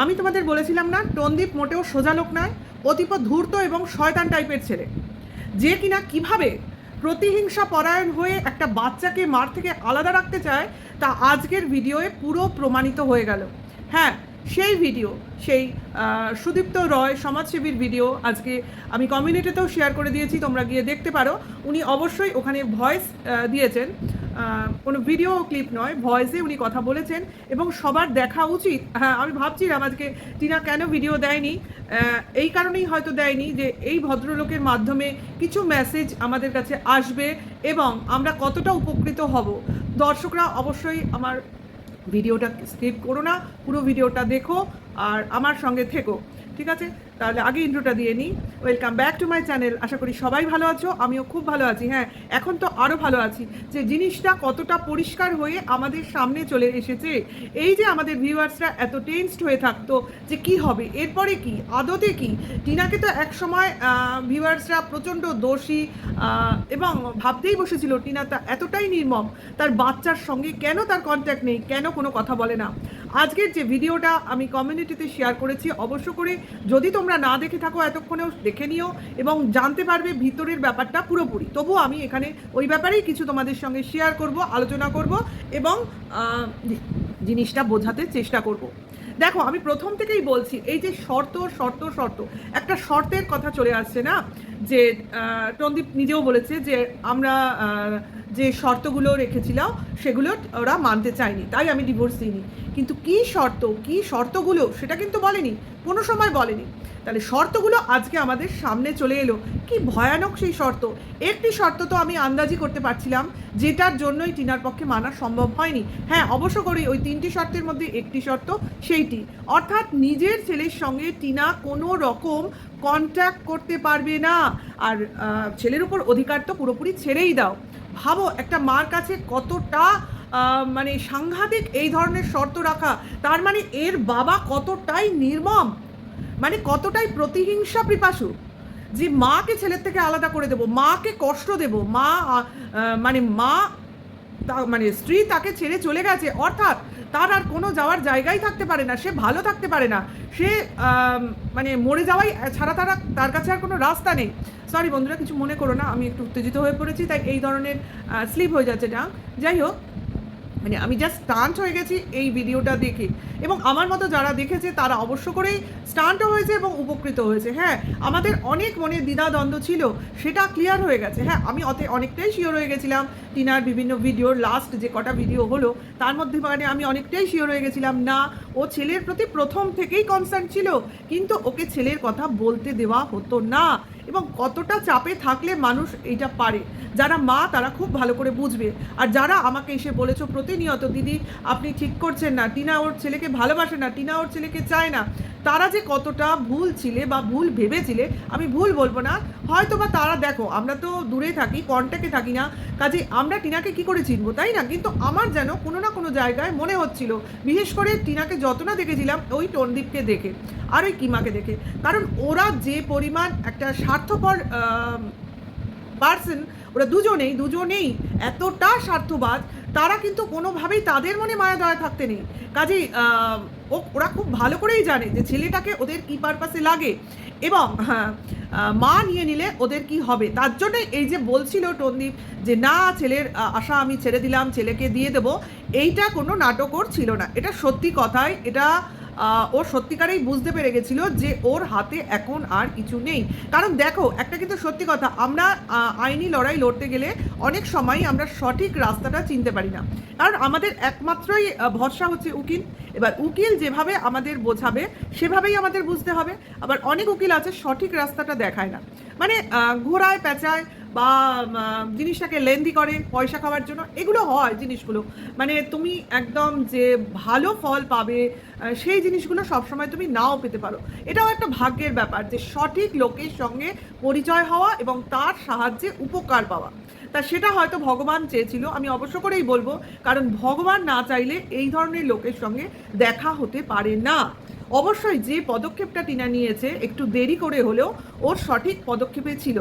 আমি তোমাদের বলেছিলাম না, টনদীপ মোটেও সোজা লোক নয়, অতীব ধূর্ত এবং শয়তান টাইপের ছেলে, যে কিনা কিভাবে প্রতিহিংসা পরায়ণ হয়ে একটা বাচ্চাকে মার থেকে আলাদা রাখতে চায়, তা আজকের ভিডিওয়ে পুরো প্রমাণিত হয়ে গেল। হ্যাঁ, সেই ভিডিও, সেই সুদীপ্ত রয় সমাজসেবীর ভিডিও আজকে আমি কমিউনিটিতেও শেয়ার করে দিয়েছি, তোমরা গিয়ে দেখতে পারো। উনি অবশ্যই ওখানে ভয়েস দিয়েছেন, কোনো ভিডিও ক্লিপ নয়, ভয়েসে উনি কথা বলেছেন এবং সবার দেখা উচিত। হ্যাঁ, আমি ভাবছিলাম আজকে টিনা কেন ভিডিও দেয়নি, এই কারণেই হয়তো দেয়নি যে এই ভদ্রলোকের মাধ্যমে কিছু মেসেজ আমাদের কাছে আসবে এবং আমরা কতটা উপকৃত হব। দর্শকরা অবশ্যই আমার ভিডিওটা স্কিপ করো না, পুরো ভিডিওটা দেখো আর আমার সঙ্গে থেকো, ঠিক আছে? তাহলে আগে ইন্ট্রোটা দিয়ে নিই। Welcome back to my channel. আশা করি সবাই ভালো আছো, আমিও খুব ভালো আছি। হ্যাঁ, এখন তো আরও ভালো আছি যে জিনিসটা কতটা পরিষ্কার হয়ে আমাদের সামনে চলে এসেছে। এই যে আমাদের ভিউয়ার্সরা এত টেনসড হয়ে থাকতো যে কি হবে, এরপরে কি, আদতে কি। টিনাকে তো এক সময় ভিউয়ার্সরা প্রচণ্ড দোষী এবং ভাবতেই বসেছিল টিনা তা এতটাই নির্মম, তার বাচ্চার সঙ্গে কেন তার কন্ট্যাক্ট নেই, কেন কোনো কথা বলে না। আজকের যে ভিডিওটা আমি কমিউনিটিতে শেয়ার করেছি, অবশ্য করে যদি তোমরা না দেখে থাকো এতক্ষণেও দেখে নিও এবং জানতে পারবে ভিতরের ব্যাপারটা পুরোপুরি। তবুও আমি এখানে ওই ব্যাপারেই কিছু তোমাদের সঙ্গে শেয়ার করব, আলোচনা করব এবং জিনিসটা বোঝাতে চেষ্টা করব। দেখো, আমি প্রথম থেকেই বলছি, এই যে শর্ত শর্ত শর্ত, একটা শর্তের কথা চলে আসছে না, যে টনদীপ নিজেও বলেছে যে আমরা যে শর্তগুলো রেখেছিলাম সেগুলো ওরা মানতে চায়নি, তাই আমি ডিভোর্স দিইনি। কিন্তু কি শর্ত, কি শর্তগুলো, সেটা কিন্তু বলেনি, কোনো সময় বলেনি। তাহলে শর্তগুলো আজকে আমাদের সামনে চলে এলো। কি ভয়ানক সেই শর্ত! একটি শর্ত তো আমি আন্দাজি করতে পারছিলাম, যেটার জন্যই টিনার পক্ষে মানা সম্ভব হয়নি। হ্যাঁ, অবশ্য করি ওই 3টি শর্তের মধ্যে একটি শর্ত সেইটি, অর্থাৎ নিজের ছেলের সঙ্গে টিনা কোনো রকম কন্ট্যাক্ট করতে পারবে না। আর ছেলের উপর অধিকার তো পুরোপুরি ছেড়েই দাও। ভাবো একটা মার কাছে কতটা মানে সাংঘাতিক এই ধরনের শর্ত রাখা। তার মানে এর বাবা কতটাই নির্মম, মানে কতটাই প্রতিহিংসা পিপাসু, যে মাকে ছেলের থেকে আলাদা করে দেব, মাকে কষ্ট দেব, মা মানে মা মানে স্ত্রী তাকে ছেড়ে চলে গেছে, অর্থাৎ তার আর কোনো যাওয়ার জায়গাই থাকতে পারে না, সে ভালো থাকতে পারে না, সে মানে মরে যাওয়াই ছাড়া তার কাছে আর কোনো রাস্তা নেই। সরি বন্ধুরা, কিছু মনে করো না, আমি একটু উত্তেজিত হয়ে পড়েছি, তাই এই ধরনের স্লিপ হয়ে যাচ্ছে না। যাই হোক, মানে আমি জাস্ট স্টান্ট হয়ে গেছি এই ভিডিওটা দেখে, এবং আমার মতো যারা দেখেছে তারা অবশ্য করেই স্টান্টও হয়েছে এবং উপকৃত হয়েছে। হ্যাঁ, আমাদের অনেক মনে দ্বিধাদ্বন্দ্ব ছিল, সেটা ক্লিয়ার হয়ে গেছে। হ্যাঁ, আমি অনেকটাই শিওর হয়ে গেছিলাম টিনার বিভিন্ন ভিডিওর লাস্ট যে কটা ভিডিও হলো তার মধ্যে, মানে আমি অনেকটাই শিওর হয়ে গেছিলাম না, ও ছেলের প্রতি প্রথম থেকেই কনসার্ন ছিল, কিন্তু ওকে ছেলের কথা বলতে দেওয়া হতো না। এবং কতটা চাপে থাকলে মানুষ এইটা পারে, যারা মা তারা খুব ভালো করে বুঝবে। আর যারা আমাকে এসে বলেছো প্রতিনিয়ত, দিদি আপনি ঠিক করছেন না, টিনা ওর ছেলেকে ভালোবাসে না, টিনা ওর ছেলেকে চায় না, তারা যে কতটা ভুল ছিলে বা ভুল ভেবেছিলে, আমি ভুল বলবো না, হয়তো বা তারা, দেখো আমরা তো দূরে থাকি, কন্ট্যাক্টে থাকি না, কাজে আমরা টিনাকে কি করে চিনবো, তাই না? কিন্তু আমার যেন কোনো না কোনো জায়গায় মনে হচ্ছিল, বিশেষ করে টিনাকে যত না দেখেছিলাম ওই টনদীপকে দেখে আর ওই কিমাকে দেখে, কারণ ওরা যে পরিমাণ একটা স্বার্থপর পার্সন, ওরা দুজনেই এতটা স্বার্থবাদ, তারা কিন্তু কোনোভাবেই তাদের মনে মায়া দয়া থাকতে নেই। কাজেই ওরা খুব ভালো করেই জানে যে ছেলেটাকে ওদের কী পারপাসে লাগে এবং হ্যাঁ, মা নিয়ে নিলে ওদের কি হবে। তার জন্য এই যে বলছিল টনদীপ যে না, ছেলের আশা আমি ছেড়ে দিলাম, ছেলেকে দিয়ে দেবো, এইটা কোনো নাটকর ছিল না, এটা সত্যি কথাই। এটা ও সত্যিকারেই বুঝতে পেরে গেছিল যে ওর হাতে এখন আর কিছু নেই। কারণ দেখো, একটা কিন্তু সত্যি কথা, আমরা আইনি লড়াই লড়তে গেলে অনেক সময় আমরা সঠিক রাস্তাটা চিনতে পারি না, কারণ আমাদের একমাত্রই ভরসা হচ্ছে উকিল। এবার উকিল যেভাবে আমাদের বোঝাবে সেভাবেই আমাদের বুঝতে হবে। আবার অনেক উকিল আছে সঠিক রাস্তাটা দেখায় না, মানে ঘোরায় পেঁচায় বা জিনিসটাকে লেন্দি করে পয়সা খাওয়ার জন্য, এগুলো হয় জিনিসগুলো। মানে তুমি একদম যে ভালো ফল পাবে সেই জিনিসগুলো সবসময় তুমি নাও পেতে পারো। এটাও একটা ভাগ্যের ব্যাপার যে সঠিক লোকের সঙ্গে পরিচয় হওয়া এবং তার সাহায্যে উপকার পাওয়া। তা সেটা হয়তো ভগবান চেয়েছিল, আমি অবশ্য করেই বলবো, কারণ ভগবান না চাইলে এই ধরনের লোকের সঙ্গে দেখা হতে পারে না। অবশ্যই যে পদক্ষেপটা টিনা নিয়েছে একটু দেরি করে হলেও ওর সঠিক পদক্ষেপে ছিল,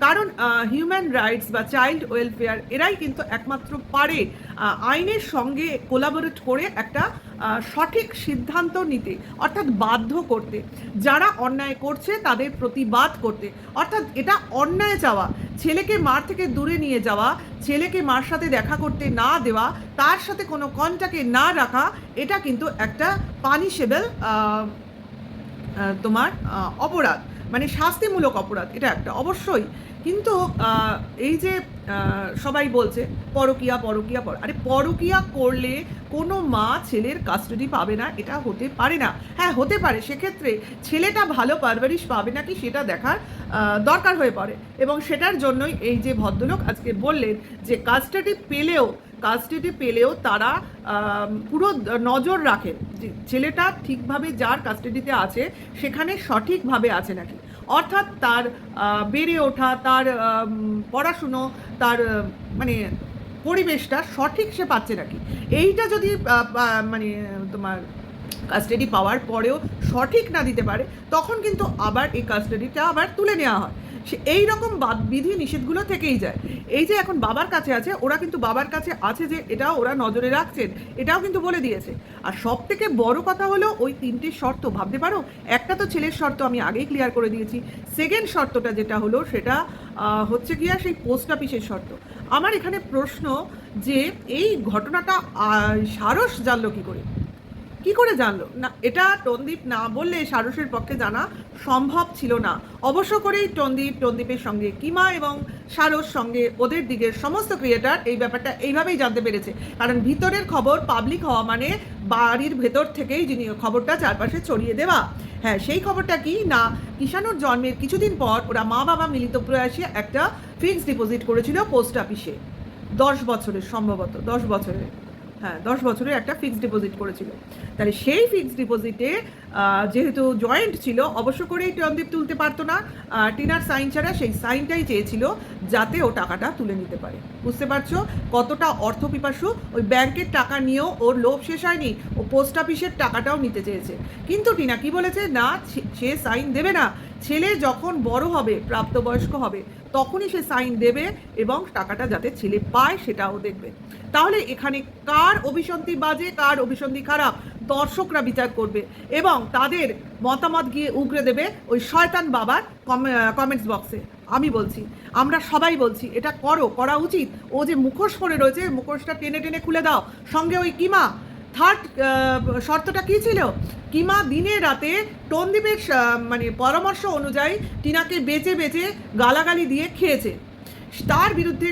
কারণ হিউম্যান রাইটস বা চাইল্ড ওয়েলফেয়ার এরাই কিন্তু একমাত্র পারে আইনের সঙ্গে কোলাবোরেট করে একটা সঠিক সিদ্ধান্ত নিতে, অর্থাৎ বাধ্য করতে, যারা অন্যায় করছে তাদের প্রতিবাদ করতে। অর্থাৎ এটা অন্যায় চাওয়া, ছেলেকে মার থেকে দূরে নিয়ে যাওয়া, ছেলেকে মার সাথে দেখা করতে না দেওয়া, তার সাথে কোনো কন্টাক্টে না রাখা, এটা কিন্তু একটা পানিশেবল তোমার অপরাধ, মানে শাস্তিমূলক অপরাধ, এটা একটা অবশ্যই। কিন্তু এই যে সবাই বলছে পরকীয়া পরকীয়া আরে পরকীয়া করলে কোনো মা ছেলের কাস্টাডি পাবে না, এটা হতে পারে না। হ্যাঁ হতে পারে, সেক্ষেত্রে ছেলেটা ভালো পারভারিশ পাবে নাকি সেটা দেখার দরকার হয়ে পড়ে, এবং সেটার জন্যই এই যে ভদ্রলোক আজকে বললেন যে কাস্টাডি পেলেও তারা পুরো নজর রাখেন যে ছেলেটা ঠিকভাবে যার কাস্টাডিতে আছে সেখানে সঠিকভাবে আছে নাকি, অর্থাৎ তার বেড়ে ওঠা, তার পড়াশুনো, তার মানে পরিবেশটা সঠিক সে পাচ্ছে নাকি। এইটা যদি মানে তোমার কাস্টাডি পাওয়ার পরেও সঠিক না দিতে পারে, তখন কিন্তু আবার এই কাস্টাডিটা আবার তুলে নেওয়া হয়। সে এই রকম বিধি নিষেধগুলো থেকেই যায়। এই যে এখন বাবার কাছে আছে, ওরা কিন্তু বাবার কাছে আছে যে এটাও ওরা নজরে রাখছেন, এটাও কিন্তু বলে দিয়েছে। আর সব থেকে বড় কথা হলো ওই 3টে শর্ত, ভাবতে পারো, একটা তো ছেলের শর্ত আমি আগেই ক্লিয়ার করে দিয়েছি, সেকেন্ড শর্তটা যেটা হলো সেটা হচ্ছে গিয়া সেই পোস্ট অফিসের শর্ত। আমার এখানে প্রশ্ন যে এই ঘটনাটা সারস জানলো কি করে জানলো না? এটা টনদীপ না বললে সারসের পক্ষে জানা সম্ভব ছিল না। অবশ্য করেই টনদীপের সঙ্গে কিমা এবং সারস সঙ্গে ওদের দিকের সমস্ত ক্রিয়েটার এই ব্যাপারটা এইভাবেই জানতে পেরেছে, কারণ ভিতরের খবর পাবলিক হওয়া মানে বাড়ির ভেতর থেকেই যিনি খবরটা চারপাশে ছড়িয়ে দেওয়া। হ্যাঁ, সেই খবরটা কি না, কিষাণুর জন্মের কিছুদিন পর ওরা মা বাবা মিলিত প্রয়াসে একটা ফিক্সড ডিপোজিট করেছিল পোস্ট অফিসে, 10 বছরের, সম্ভবত 10 বছরের, হ্যাঁ 10 বছরের একটা ফিক্সড ডিপোজিট করেছিল। তাহলে সেই ফিক্সড ডিপোজিটে যেহেতু জয়েন্ট ছিল, অবশ্য করেই টনদীপ তুলতে পারতো না, টিনার সাইন ছাড়া, সেই সাইনটাই চেয়েছিল যাতে ও টাকাটা তুলে নিতে পারে। বুঝতে পারছো কতটা অর্থপিপাসু? ওই ব্যাংকের টাকা নিয়েও ওর লোভ শেষ হয়নি, ও পোস্ট অফিসের টাকাটাও নিতে চেয়েছে। কিন্তু টিনা কি বলেছে না, সে সাইন দেবে না, ছেলে যখন বড় হবে, প্রাপ্তবয়স্ক হবে, তখনই সে সাইন দেবে এবং টাকাটা যাতে ছেলে পায় সেটাও দেখবে। তাহলে এখানে কার অভিসন্ধি বাজে, কার অভিসন্ধি খারাপ, দর্শকরা বিচার করবে এবং তাদের মতামত গিয়ে উগরে দেবে ওই শয়তান বাবার কমেন্টস বক্সে। আমি বলছি, আমরা সবাই বলছি, এটা করা উচিত। ও যে মুখোশ পরে রয়েছে, মুখোশটা টেনে টেনে খুলে দাও। সঙ্গে ওই কিমা, থার্ড শর্তটা কী ছিল? কিমা দিনে রাতে টনদীপের মানে পরামর্শ অনুযায়ী টিনাকে বেচে বেচে গালাগালি দিয়ে খেয়েছে। তার বিরুদ্ধে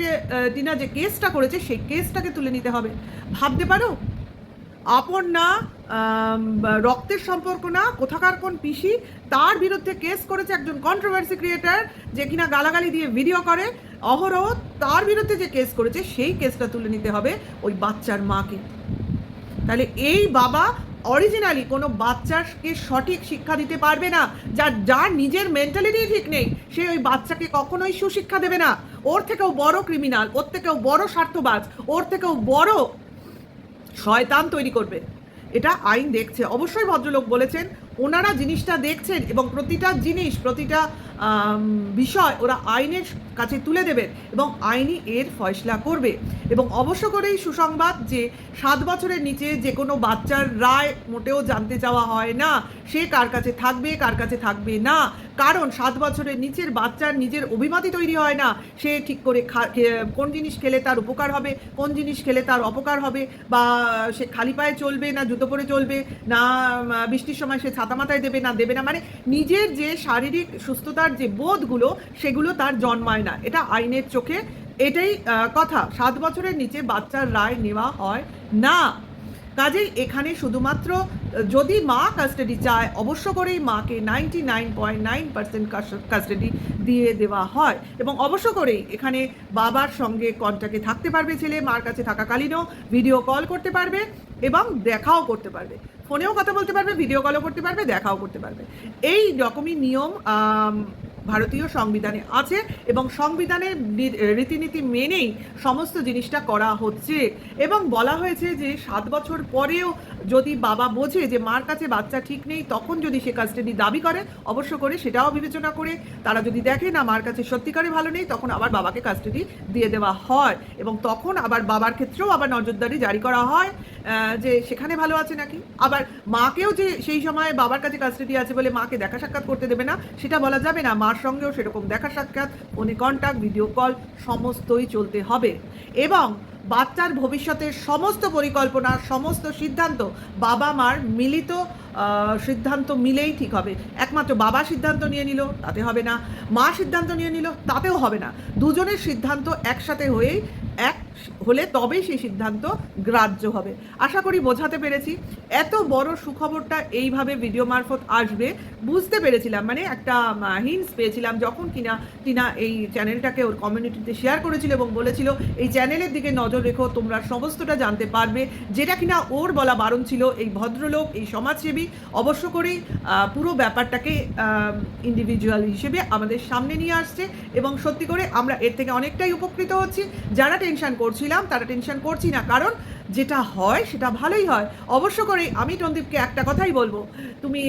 টিনা যে কেসটা করেছে সেই কেসটাকে তুলে নিতে হবে। ভাবতে পারো, আপন না, রক্তের সম্পর্ক না, কোথাকার কোন পিসি, তার বিরুদ্ধে কেস করেছে একজন কন্ট্রোভার্সি ক্রিয়েটার যে কিনা গালাগালি দিয়ে ভিডিও করে অহরহ, তার বিরুদ্ধে যে কেস করেছে সেই কেসটা তুলে নিতে হবে ওই বাচ্চার মাকে। তাহলে এই বাবা অরিজিনালি কোনো বাচ্চাকে সঠিক শিক্ষা দিতে পারবে না। যার নিজের মেন্টালিটি ঠিক নেই, সে ওই বাচ্চাকে কখনোই সুশিক্ষা দেবে না। ওর থেকেও বড় ক্রিমিনাল, ওর থেকেও বড় স্বার্থবাজ, ওর থেকেও বড় শয়তান তৈরি করবে। এটা আইন দেখছে। অবশ্যই ভদ্রলোক বলেছেন ওনারা জিনিসটা দেখছেন এবং প্রতিটা জিনিস, প্রতিটা বিষয় ওরা আইনের কাছে তুলে দেবেন এবং আইনই এর ফয়সলা করবে। এবং অবশ্য করেই সুসংবাদ যে 7 বছরের নিচে যে কোনো বাচ্চার রায় মোটেও জানতে চাওয়া হয় না, সে কার কাছে থাকবে কার কাছে থাকবে না। কারণ 7 বছরের নিচের বাচ্চার নিজের অভিমতই তৈরি হয় না, সে ঠিক করে কোন জিনিস খেলে তার উপকার হবে, কোন জিনিস খেলে তার অপকার হবে, বা সে খালি পায়ে চলবে না জুতো পরে চলবে, না বৃষ্টির সময় সে ছাতা মাথায় দেবে না, মানে নিজের যে শারীরিক সুস্থতার যে বোধগুলো সেগুলো তার জন্মায় না। এটা আইনের চোখে এটাই কথা। 7 বছরের নিচে বাচ্চার রায় নেওয়া হয় না। কাজেই এখানে শুধুমাত্র যদি মা কাস্টাডি চায়, অবশ্য করেই মাকে 99.9% কাস্টাডি দিয়ে দেওয়া হয় এবং অবশ্য করেই এখানে বাবার সঙ্গে কন্ট্যাক্টে থাকতে পারবে ছেলে, মার কাছে থাকাকালীনও ভিডিও কল করতে পারবে এবং দেখাও করতে পারবে, ফোনেও কথা বলতে পারবে, ভিডিও কলও করতে পারবে, দেখাও করতে পারবে। এই রকমই নিয়ম ভারতীয় সংবিধানে আছে এবং সংবিধানের রীতিনীতি মেনেই সমস্ত জিনিসটা করা হচ্ছে। এবং বলা হয়েছে যে 7 বছর পরেও যদি বাবা বোঝে যে মার কাছে বাচ্চা ঠিক নেই, তখন যদি সে কাস্টাডি দাবি করে, অবশ্য করে সেটাও বিবেচনা করে তারা যদি দেখে না মার কাছে সত্যিকারে ভালো নেই, তখন আবার বাবাকে কাস্টাডি দিয়ে দেওয়া হয় এবং তখন আবার বাবার ক্ষেত্রেও আবার নজরদারি জারি করা হয় যে সেখানে ভালো আছে নাকি। আবার মাকেও যে সেই সময় বাবার কাছে কাস্টাডি আছে বলে মাকে দেখা সাক্ষাৎ করতে দেবে না সেটা বলা যাবে না। মার সঙ্গেও সেরকম দেখা সাক্ষাৎ, ফোনে কন্ট্যাক্ট, ভিডিও কল সমস্তই চলতে হবে এবং বাচ্চার ভবিষ্যতের সমস্ত পরিকল্পনা, সমস্ত সিদ্ধান্ত বাবা মার মিলিত সিদ্ধান্ত মিলেই ঠিক হবে। একমাত্র বাবা সিদ্ধান্ত নিয়ে নিল তাতে হবে না, মা সিদ্ধান্ত নিয়ে নিল তাতেও হবে না। দুজনের সিদ্ধান্ত একসাথে হয়েই এক হলে তবেই সেই সিদ্ধান্ত গ্রাহ্য হবে। আশা করি বোঝাতে পেরেছি। এত বড় সুখবরটা এইভাবে ভিডিও মারফত আসবে বুঝতে পেরেছিলাম, মানে একটা হিন্টস পেয়েছিলাম যখন কিনা টিনা এই চ্যানেলটাকে ওর কমিউনিটিতে শেয়ার করেছিল এবং বলেছিল এই চ্যানেলের দিকে নজর রেখো, তোমরা সমস্তটা জানতে পারবে, যেটা কিনা ওর বলা বারণ ছিল। এই ভদ্রলোক, এই সমাজসেবী অবশ্য করেই পুরো ব্যাপারটাকে ইন্ডিভিজুয়াল হিসেবে আমাদের সামনে নিয়ে আসছে এবং সত্যি করে আমরা এর থেকে অনেকটাই উপকৃত হচ্ছি। যারা টেনশন করছিলাম তারা টেনশন করছি না, কারণ যেটা হয় সেটা ভালোই হয়। অবশ্য করে আমি টন্দীপকে একটা কথাই বলবো, তুমি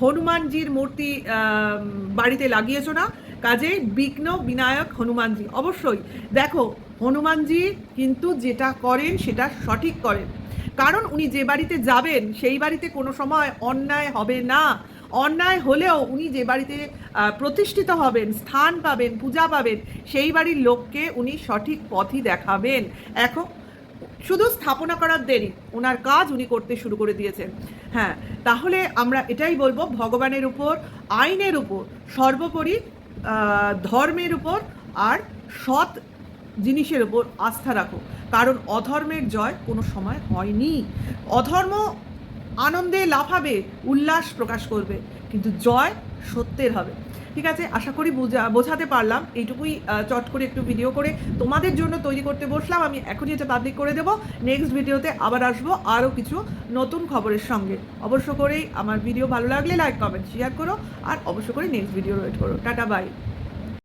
হনুমানজির মূর্তি বাড়িতে লাগিয়েছো না, কাজেই বিঘ্ন বিনায়ক হনুমানজি। অবশ্যই দেখো, হনুমানজি কিন্তু যেটা করেন সেটা সঠিক করেন, কারণ উনি যে বাড়িতে যাবেন সেই বাড়িতে কোনো সময় অন্যায় হবে না। অন্যায় হলেও উনি যে বাড়িতে প্রতিষ্ঠিত হবেন, স্থান পাবেন, পূজা পাবেন, সেই বাড়ির লোককে উনি সঠিক পথই দেখাবেন। এখন শুধু স্থাপনা করার দেরি, ওনার কাজ উনি করতে শুরু করে দিয়েছেন। হ্যাঁ, তাহলে আমরা এটাই বলবো, ভগবানের উপর, আইনের উপর, সর্বোপরি ধর্মের উপর আর সৎ জিনিসের উপর আস্থা রাখো, কারণ অধর্মের জয় কোনো সময় হয়নি। অধর্ম আনন্দে লাফাবে, উল্লাস প্রকাশ করবে, কিন্তু জয় সত্যের হবে। ঠিক আছে, আশা করি বোঝাতে পারলাম। এইটুকুই চট করে একটু ভিডিও করে তোমাদের জন্য তৈরি করতে বসলাম। আমি এখনই এটা পাবলিক করে দেবো। নেক্সট ভিডিওতে আবার আসবো আরও কিছু নতুন খবরের সঙ্গে। অবশ্য করেই আমার ভিডিও ভালো লাগলে লাইক, কমেন্ট, শেয়ার করো আর অবশ্য করে নেক্সট ভিডিও ওয়েট করো। Tata, by.